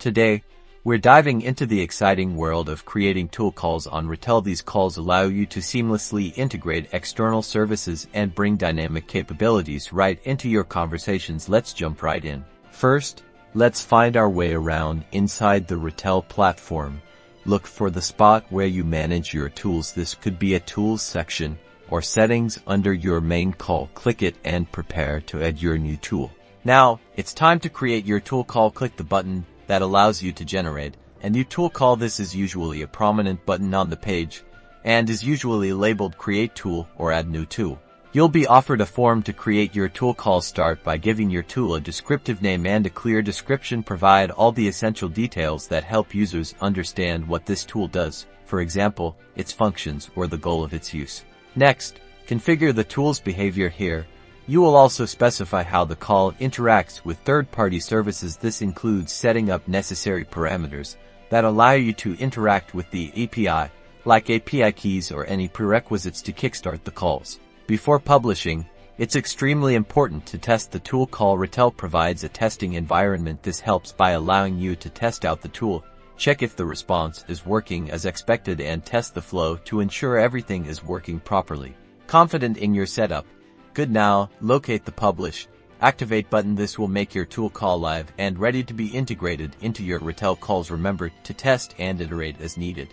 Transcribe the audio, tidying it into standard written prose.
Today, we're diving into the exciting world of creating tool calls on Retell. These calls allow you to seamlessly integrate external services and bring dynamic capabilities right into your conversations. Let's jump right in. First, let's find our way around inside the Retell platform. Look for the spot where you manage your tools. This could be a tools section or settings under your main call. Click it and prepare to add your new tool. Now, it's time to create your tool call. Click the button that allows you to generate a new tool call. This is usually a prominent button on the page and is usually labeled Create Tool or Add New Tool. You'll be offered a form to create your tool call. Start by giving your tool a descriptive name and a clear description. Provide all the essential details that help users understand what this tool does, for example, its functions or the goal of its use. Next, configure the tool's behavior. Here, you will also specify how the call interacts with third-party services. This includes setting up necessary parameters that allow you to interact with the API, like API keys or any prerequisites to kickstart the calls. Before publishing, it's extremely important to test the tool call. Retell provides a testing environment. This helps by allowing you to test out the tool, check if the response is working as expected, and test the flow to ensure everything is working properly. Confident in your setup? Good. Now, locate the Publish, Activate button. This will make your tool call live and ready to be integrated into your Retell calls. Remember to test and iterate as needed.